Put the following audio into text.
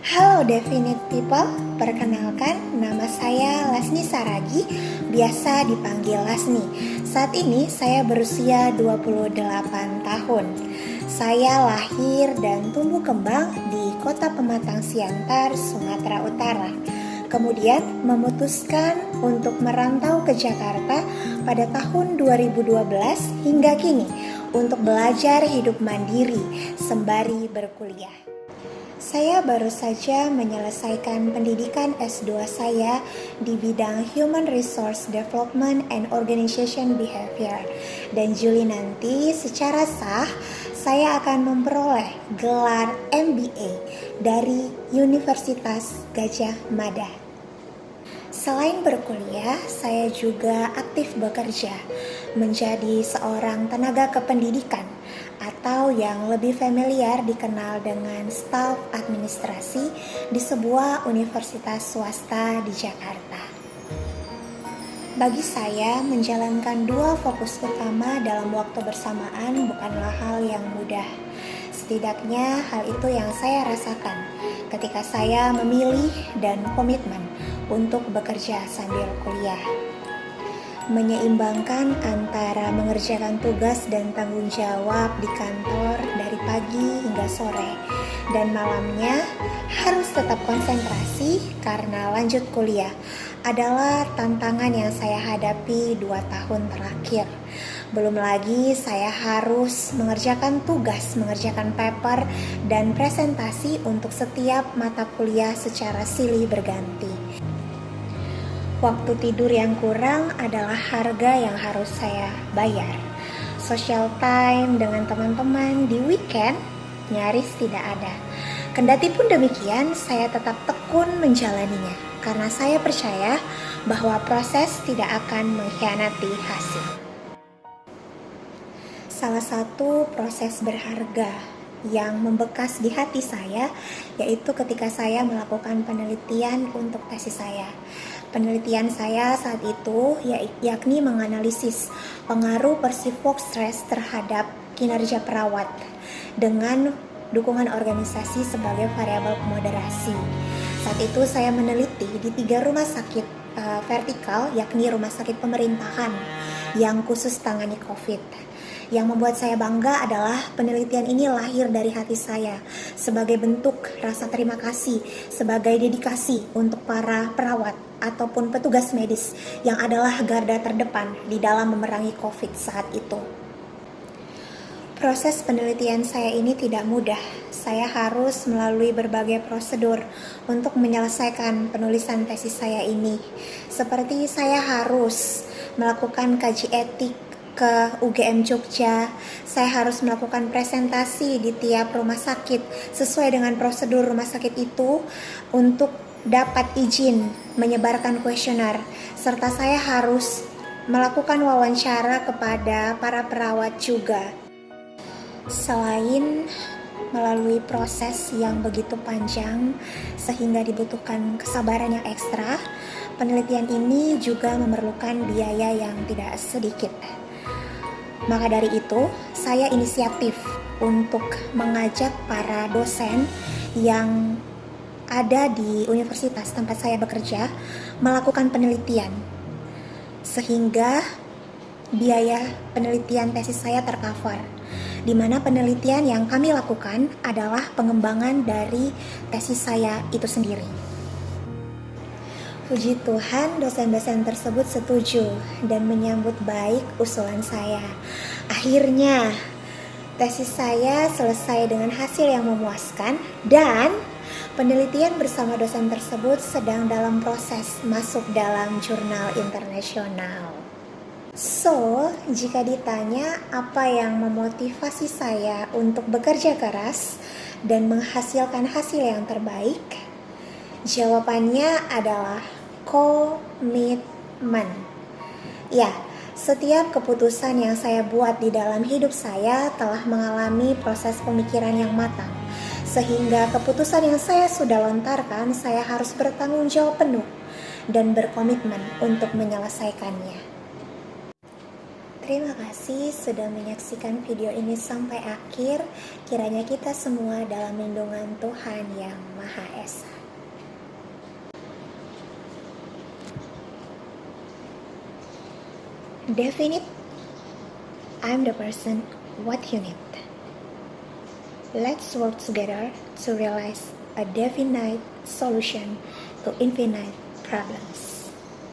Halo Definite People, perkenalkan nama saya Lasni Saragi, biasa dipanggil Lasni. Saat ini saya berusia 28 tahun. Saya lahir dan tumbuh kembang di Kota Pematang Siantar, Sumatera Utara. Kemudian memutuskan untuk merantau ke Jakarta pada tahun 2012 hingga kini untuk belajar hidup mandiri sembari berkuliah. Saya baru saja menyelesaikan pendidikan S2 saya di bidang Human Resource Development and Organization Behavior. Dan Juli nanti secara sah saya akan memperoleh gelar MBA dari Universitas Gadjah Mada. Selain berkuliah, saya juga aktif bekerja menjadi seorang tenaga kependidikan atau yang lebih familiar dikenal dengan staf administrasi di sebuah universitas swasta di Jakarta. Bagi saya, menjalankan dua fokus utama dalam waktu bersamaan bukanlah hal yang mudah. Setidaknya hal itu yang saya rasakan ketika saya memilih dan komitmen untuk bekerja sambil kuliah. Menyeimbangkan antara mengerjakan tugas dan tanggung jawab di kantor dari pagi hingga sore, dan malamnya harus tetap konsentrasi karena lanjut kuliah adalah tantangan yang saya hadapi 2 tahun terakhir. Belum lagi saya harus mengerjakan tugas, mengerjakan paper dan presentasi untuk setiap mata kuliah secara silih berganti. Waktu tidur yang kurang adalah harga yang harus saya bayar. Social time dengan teman-teman di weekend nyaris tidak ada. Kendati pun demikian, saya tetap tekun menjalaninya karena saya percaya bahwa proses tidak akan mengkhianati hasil. Salah satu proses berharga yang membekas di hati saya yaitu ketika saya melakukan penelitian untuk tesis saya. Penelitian saya saat itu yakni menganalisis pengaruh persifok stres terhadap kinerja perawat dengan dukungan organisasi sebagai variabel moderasi. Saat itu saya meneliti di 3 rumah sakit vertikal, yakni rumah sakit pemerintahan yang khusus tangani COVID. Yang membuat saya bangga adalah penelitian ini lahir dari hati saya sebagai bentuk rasa terima kasih, sebagai dedikasi untuk para perawat ataupun petugas medis yang adalah garda terdepan di dalam memerangi COVID saat itu. Proses penelitian saya ini tidak mudah. Saya harus melalui berbagai prosedur untuk menyelesaikan penulisan tesis saya ini. Seperti saya harus melakukan kaji etik ke UGM Jogja, saya harus melakukan presentasi di tiap rumah sakit sesuai dengan prosedur rumah sakit itu untuk dapat izin menyebarkan kuesioner, serta saya harus melakukan wawancara kepada para perawat juga. Selain melalui proses yang begitu panjang sehingga dibutuhkan kesabaran yang ekstra, penelitian ini juga memerlukan biaya yang tidak sedikit. Maka dari itu, saya inisiatif untuk mengajak para dosen yang ada di universitas tempat saya bekerja melakukan penelitian, sehingga biaya penelitian tesis saya tercover, di mana penelitian yang kami lakukan adalah pengembangan dari tesis saya itu sendiri. Puji Tuhan, dosen-dosen tersebut setuju dan menyambut baik usulan saya. Akhirnya, tesis saya selesai dengan hasil yang memuaskan dan penelitian bersama dosen tersebut sedang dalam proses masuk dalam jurnal internasional. So, jika ditanya apa yang memotivasi saya untuk bekerja keras dan menghasilkan hasil yang terbaik, jawabannya adalah komitmen. Ya, setiap keputusan yang saya buat di dalam hidup saya telah mengalami proses pemikiran yang matang. Sehingga keputusan yang saya sudah lontarkan, saya harus bertanggung jawab penuh dan berkomitmen untuk menyelesaikannya. Terima kasih sudah menyaksikan video ini sampai akhir. Kiranya kita semua dalam lindungan Tuhan Yang Maha Esa. Definite, I'm the person what you need. Let's work together to realize a definite solution to infinite problems.